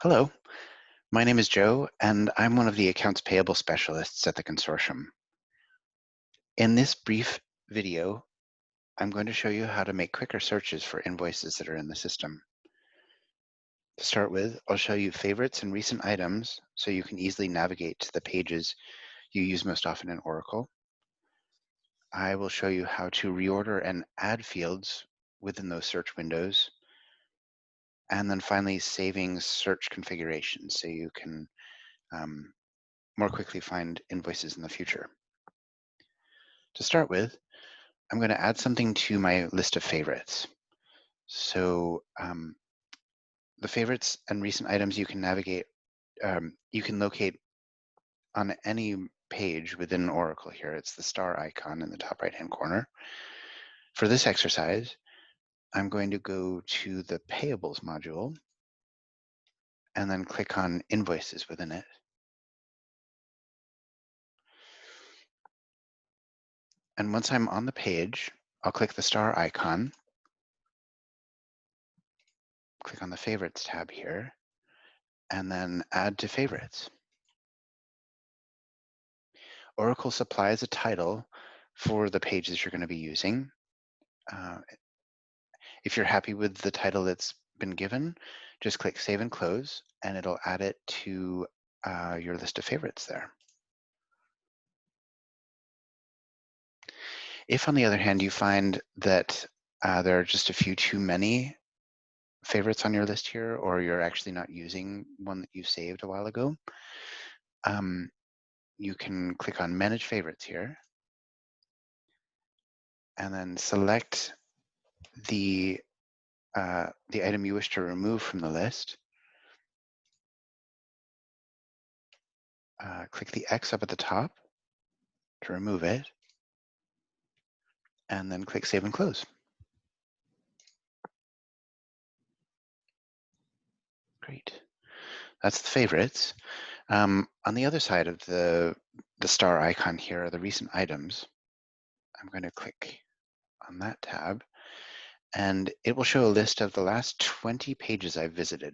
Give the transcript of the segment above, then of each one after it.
Hello, my name is Joe, and I'm one of the accounts payable specialists at the consortium. In this brief video, I'm going to show you how to make quicker searches for invoices that are in the system. To start with, I'll show you favorites and recent items so you can easily navigate to the pages you use most often in Oracle. I will show you how to reorder and add fields within those search windows. And then finally, saving search configurations so you can more quickly find invoices in the future. To start with, I'm going to add something to my list of favorites. So the favorites and recent items you can navigate, you can locate on any page within Oracle here. It's the star icon in the top right-hand corner. For this exercise, I'm going to go to the Payables module and then click on Invoices within it. And once I'm on the page, I'll click the star icon, click on the Favorites tab here, and then Add to Favorites. Oracle supplies a title for the pages you're going to be using. If you're happy with the title that's been given, just click Save and Close, and it'll add it to your list of favorites there. If, on the other hand, you find that there are just a few too many favorites on your list here, or you're actually not using one that you saved a while ago, you can click on Manage Favorites here, and then select the item you wish to remove from the list. Click the X up at the top to remove it, and then click Save and Close. Great. That's the favorites. On the other side of the star icon here are the recent items. I'm going to click on that tab, and it will show a list of the last 20 pages I've visited.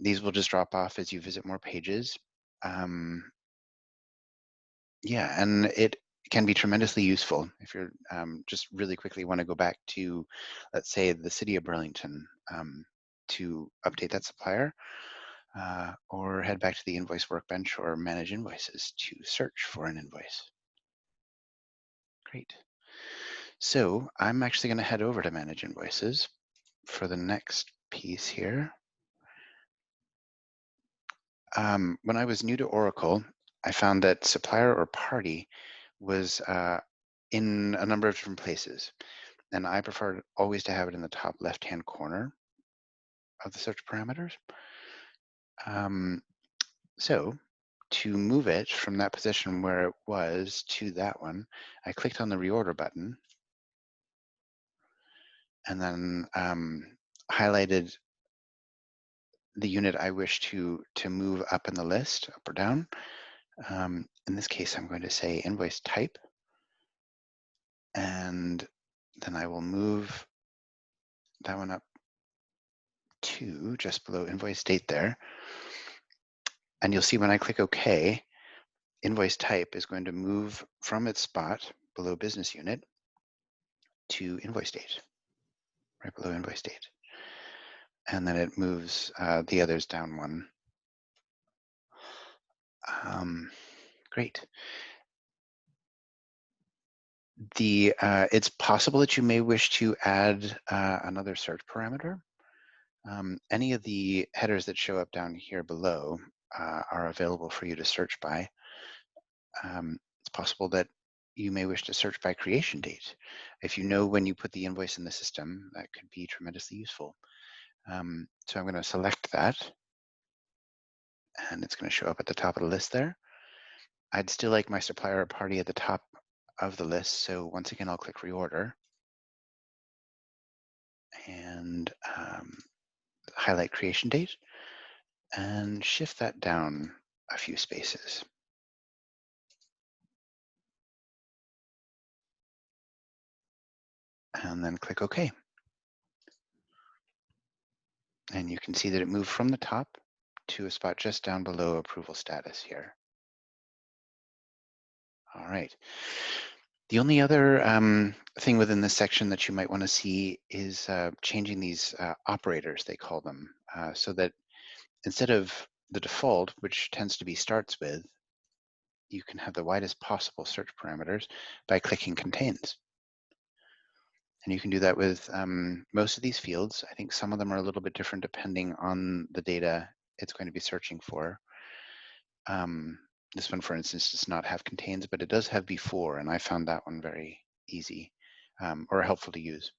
These will just drop off as you visit more pages. Yeah, and it can be tremendously useful if you're just really quickly want to go back to, let's say, the city of Burlington to update that supplier, or head back to the invoice workbench or manage invoices to search for an invoice. Great. So I'm actually going to head over to manage invoices for the next piece here. When I was new to Oracle, I found that supplier or party was in a number of different places. And I prefer always to have it in the top left-hand corner of the search parameters. So to move it from that position where it was to that one, I clicked on the reorder button and then highlighted the unit I wish to move up in the list, up or down. In this case, I'm going to say invoice type, and then I will move that one up to just below invoice date there. And you'll see when I click OK, invoice type is going to move from its spot below business unit to invoice date, right below invoice date. And then it moves the others down one. Great. It's possible that you may wish to add another search parameter. Any of the headers that show up down here below are available for you to search by. It's possible that you may wish to search by creation date. If you know when you put the invoice in the system, that could be tremendously useful. So I'm going to select that, and it's going to show up at the top of the list there. I'd still like my supplier or party at the top of the list, so once again, I'll click reorder and highlight creation date and shift that down a few spaces. And then click OK. And you can see that it moved from the top to a spot just down below approval status here. All right. The only other thing within this section that you might want to see is changing these operators, they call them, so that instead of the default, which tends to be starts with, you can have the widest possible search parameters by clicking contains. And you can do that with most of these fields. I think some of them are a little bit different depending on the data it's going to be searching for. This one, for instance, does not have contains, but it does have before, and I found that one very easy or helpful to use.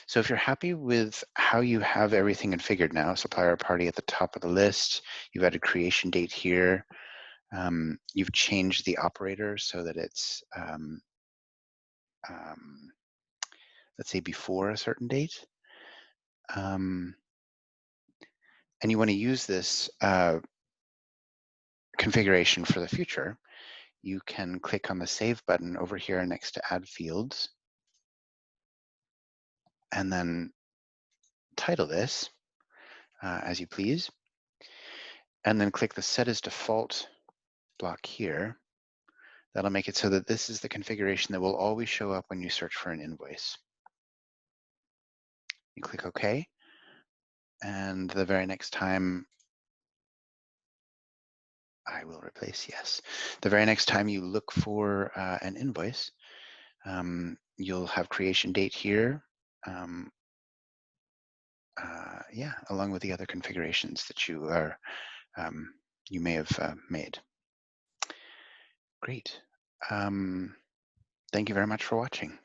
So if you're happy with how you have everything configured now, supplier party at the top of the list, you've added creation date here, you've changed the operator so that it's, let's say, before a certain date, and you want to use this configuration for the future, you can click on the Save button over here next to Add Fields, and then title this as you please, and then click the Set as Default block here. That'll make it so that this is the configuration that will always show up when you search for an invoice. You click OK, and the very next time, I will replace yes. The very next time you look for an invoice, you'll have creation date here, yeah, along with the other configurations that you are you may have made. Great. Thank you very much for watching.